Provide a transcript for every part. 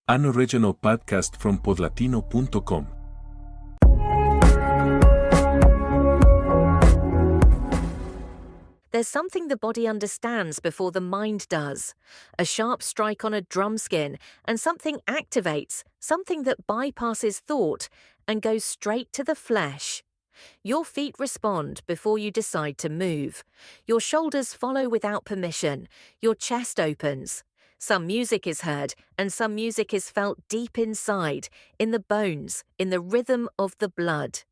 An original podcast from podlatino.com. There's something the body understands before the mind does. A sharp strike on a drum skin, and something activates, something that bypasses thought and goes straight to the flesh. Your feet respond before you decide to move. Your shoulders follow without permission. Your chest opens. Some music is heard, and some music is felt deep inside, in the bones, in the rhythm of the blood.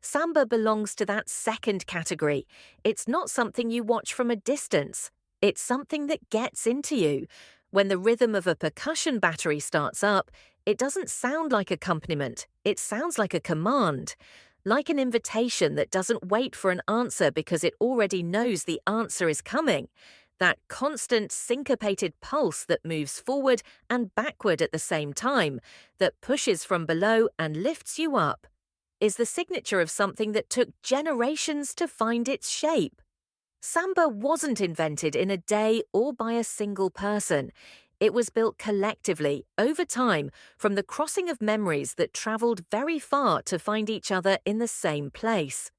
Samba belongs to that second category. It's not something you watch from a distance. It's something that gets into you. When the rhythm of a percussion battery starts up, it doesn't sound like accompaniment. It sounds like a command, like an invitation that doesn't wait for an answer because it already knows the answer is coming. That constant syncopated pulse that moves forward and backward at the same time, that pushes from below and lifts you up, is the signature of something that took generations to find its shape. Samba wasn't invented in a day or by a single person. It was built collectively, over time, from the crossing of memories that travelled very far to find each other in the same place.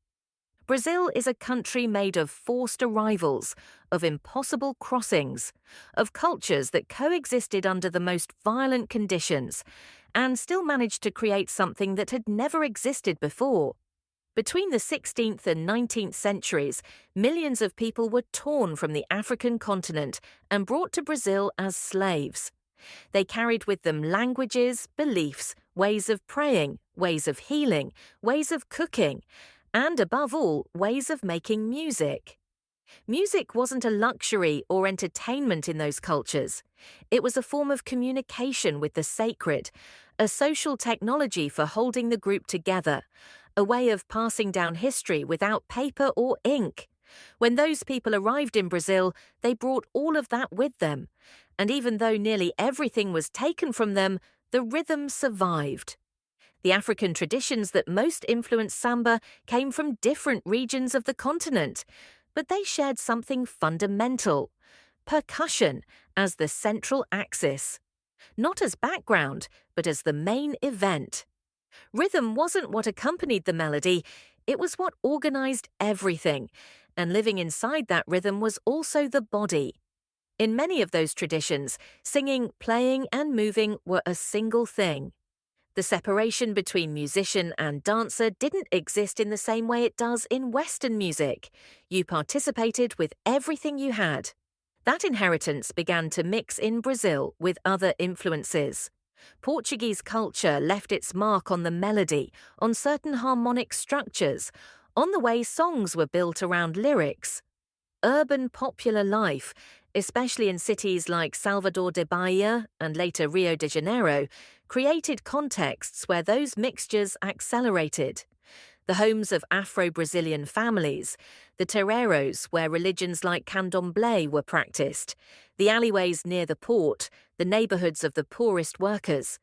Brazil is a country made of forced arrivals, of impossible crossings, of cultures that coexisted under the most violent conditions, and still managed to create something that had never existed before. Between the 16th and 19th centuries, millions of people were torn from the African continent and brought to Brazil as slaves. They carried with them languages, beliefs, ways of praying, ways of healing, ways of cooking, and above all, ways of making music. Music wasn't a luxury or entertainment in those cultures. It was a form of communication with the sacred, a social technology for holding the group together, a way of passing down history without paper or ink. When those people arrived in Brazil, they brought all of that with them. And even though nearly everything was taken from them, the rhythm survived. The African traditions that most influenced samba came from different regions of the continent, but they shared something fundamental: percussion as the central axis. Not as background, but as the main event. Rhythm wasn't what accompanied the melody, it was what organized everything, and living inside that rhythm was also the body. In many of those traditions, singing, playing, and moving were a single thing. The separation between musician and dancer didn't exist in the same way it does in Western music. You participated with everything you had. That inheritance began to mix in Brazil with other influences. Portuguese culture left its mark on the melody, on certain harmonic structures, on the way songs were built around lyrics. Urban popular life, especially in cities like Salvador de Bahia and later Rio de Janeiro, created contexts where those mixtures accelerated. The homes of Afro-Brazilian families, the terreiros where religions like candomblé were practiced, the alleyways near the port, the neighborhoods of the poorest workers.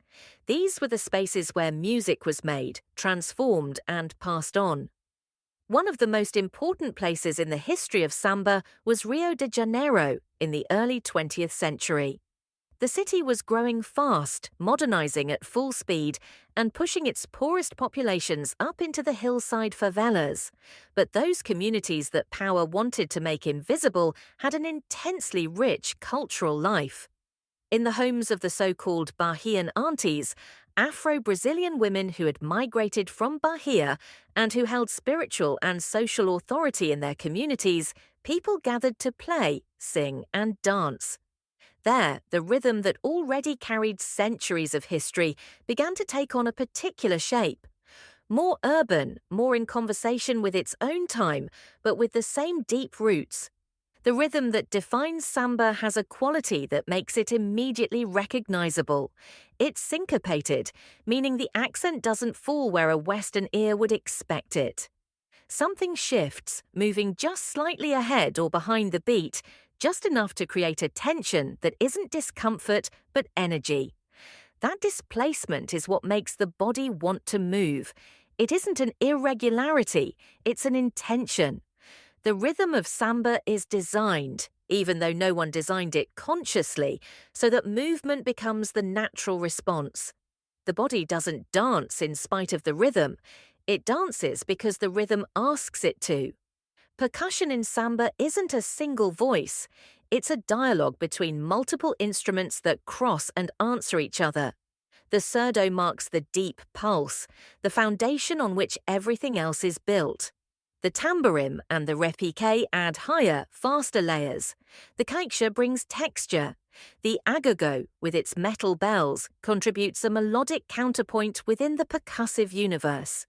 These were the spaces where music was made, transformed, and passed on. One of the most important places in the history of samba was Rio de Janeiro in the early 20th century. The city was growing fast, modernizing at full speed, and pushing its poorest populations up into the hillside favelas. But those communities that power wanted to make invisible had an intensely rich cultural life. In the homes of the so-called Bahian aunties, Afro-Brazilian women who had migrated from Bahia and who held spiritual and social authority in their communities, people gathered to play, sing, and dance. There, the rhythm that already carried centuries of history began to take on a particular shape. More urban, more in conversation with its own time, but with the same deep roots. The rhythm that defines samba has a quality that makes it immediately recognizable. It's syncopated, meaning the accent doesn't fall where a Western ear would expect it. Something shifts, moving just slightly ahead or behind the beat, just enough to create a tension that isn't discomfort but energy. That displacement is what makes the body want to move. It isn't an irregularity, it's an intention. The rhythm of samba is designed, even though no one designed it consciously, so that movement becomes the natural response. The body doesn't dance in spite of the rhythm. It dances because the rhythm asks it to. Percussion in samba isn't a single voice. It's a dialogue between multiple instruments that cross and answer each other. The surdo marks the deep pulse, the foundation on which everything else is built. The tamborim and the repique add higher, faster layers. The caixa brings texture. The agogo, with its metal bells, contributes a melodic counterpoint within the percussive universe.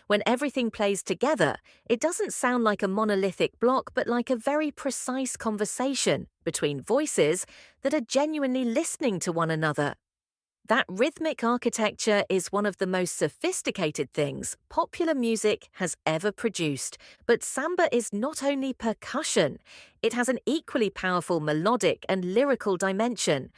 When everything plays together, it doesn't sound like a monolithic block but like a very precise conversation between voices that are genuinely listening to one another. That rhythmic architecture is one of the most sophisticated things popular music has ever produced. But samba is not only percussion, it has an equally powerful melodic and lyrical dimension.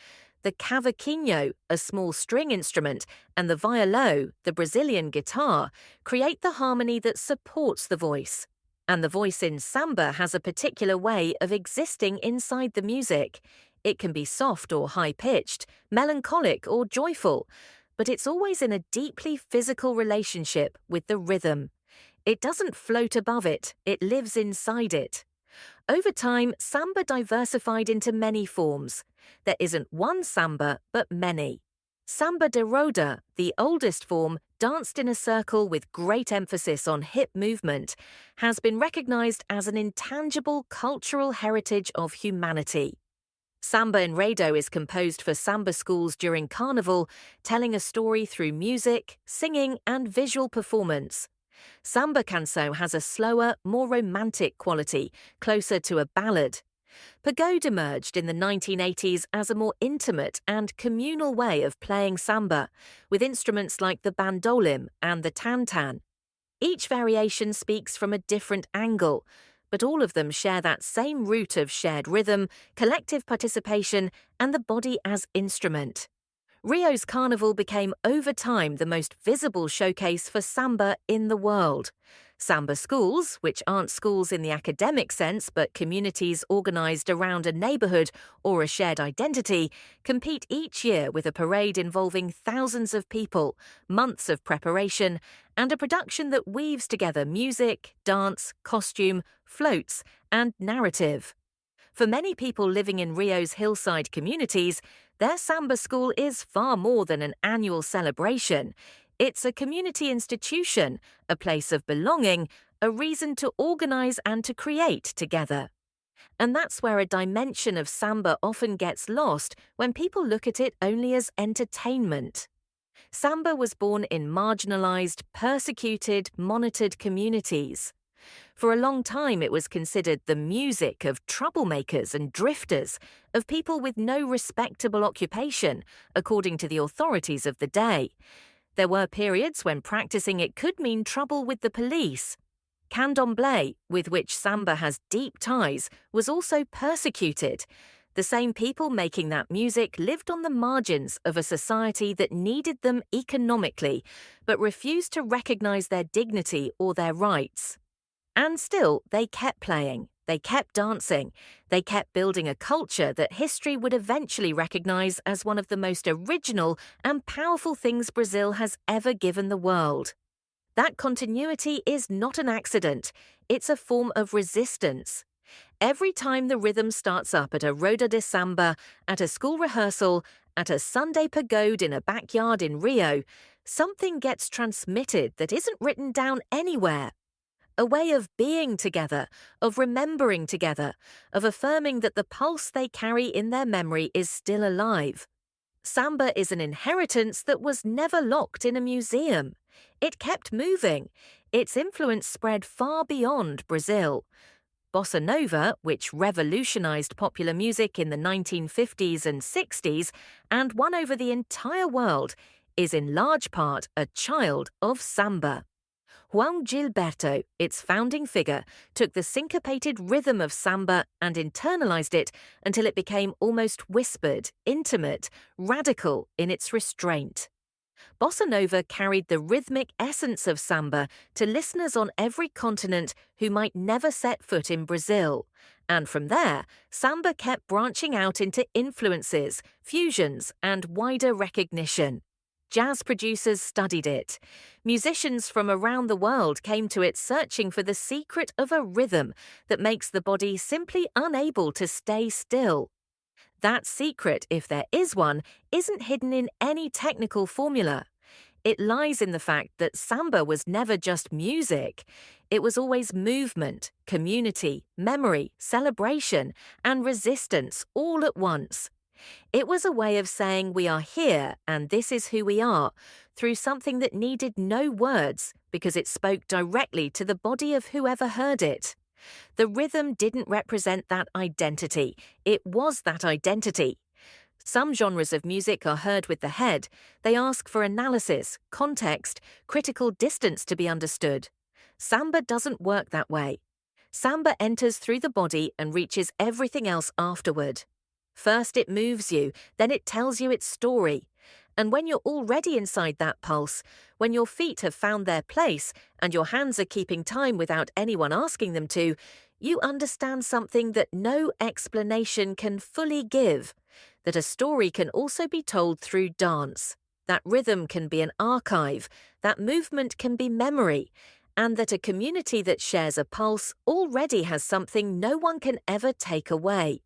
The cavaquinho, a small string instrument, and the violão, the Brazilian guitar, create the harmony that supports the voice. And the voice in samba has a particular way of existing inside the music. It can be soft or high-pitched, melancholic or joyful, but it's always in a deeply physical relationship with the rhythm. It doesn't float above it, it lives inside it. Over time, samba diversified into many forms. There isn't one samba, but many. Samba de roda, the oldest form, danced in a circle with great emphasis on hip movement, has been recognized as an intangible cultural heritage of humanity. Samba Enredo is composed for samba schools during Carnival, telling a story through music, singing, and visual performance. Samba canção has a slower, more romantic quality, closer to a ballad. Pagode emerged in the 1980s as a more intimate and communal way of playing samba, with instruments like the bandolim and the tantan. Each variation speaks from a different angle, but all of them share that same root of shared rhythm, collective participation, and the body as instrument. Rio's Carnival became over time the most visible showcase for samba in the world. Samba schools, which aren't schools in the academic sense but communities organized around a neighborhood or a shared identity, compete each year with a parade involving thousands of people, months of preparation, and a production that weaves together music, dance, costume, floats, and narrative. For many people living in Rio's hillside communities, their samba school is far more than an annual celebration. It's a community institution, a place of belonging, a reason to organize and to create together. And that's where a dimension of samba often gets lost when people look at it only as entertainment. Samba was born in marginalized, persecuted, monitored communities. For a long time, it was considered the music of troublemakers and drifters, of people with no respectable occupation, according to the authorities of the day. There were periods when practicing it could mean trouble with the police. Candomblé, with which samba has deep ties, was also persecuted. The same people making that music lived on the margins of a society that needed them economically, but refused to recognize their dignity or their rights. And still, they kept playing, they kept dancing, they kept building a culture that history would eventually recognize as one of the most original and powerful things Brazil has ever given the world. That continuity is not an accident, it's a form of resistance. Every time the rhythm starts up at a roda de samba, at a school rehearsal, at a Sunday pagode in a backyard in Rio, something gets transmitted that isn't written down anywhere. A way of being together, of remembering together, of affirming that the pulse they carry in their memory is still alive. Samba is an inheritance that was never locked in a museum. It kept moving. Its influence spread far beyond Brazil. Bossa Nova, which revolutionized popular music in the 1950s and 60s and won over the entire world, is in large part a child of samba. João Gilberto, its founding figure, took the syncopated rhythm of samba and internalized it until it became almost whispered, intimate, radical in its restraint. Bossa Nova carried the rhythmic essence of samba to listeners on every continent who might never set foot in Brazil. And from there, samba kept branching out into influences, fusions, and wider recognition. Jazz producers studied it. Musicians from around the world came to it searching for the secret of a rhythm that makes the body simply unable to stay still. That secret, if there is one, isn't hidden in any technical formula. It lies in the fact that samba was never just music. It was always movement, community, memory, celebration, and resistance all at once. It was a way of saying we are here and this is who we are, through something that needed no words because it spoke directly to the body of whoever heard it. The rhythm didn't represent that identity, it was that identity. Some genres of music are heard with the head. They ask for analysis, context, critical distance to be understood. Samba doesn't work that way. Samba enters through the body and reaches everything else afterward. First it moves you, then it tells you its story. And when you're already inside that pulse, when your feet have found their place and your hands are keeping time without anyone asking them to, you understand something that no explanation can fully give, that a story can also be told through dance, that rhythm can be an archive, that movement can be memory, and that a community that shares a pulse already has something no one can ever take away.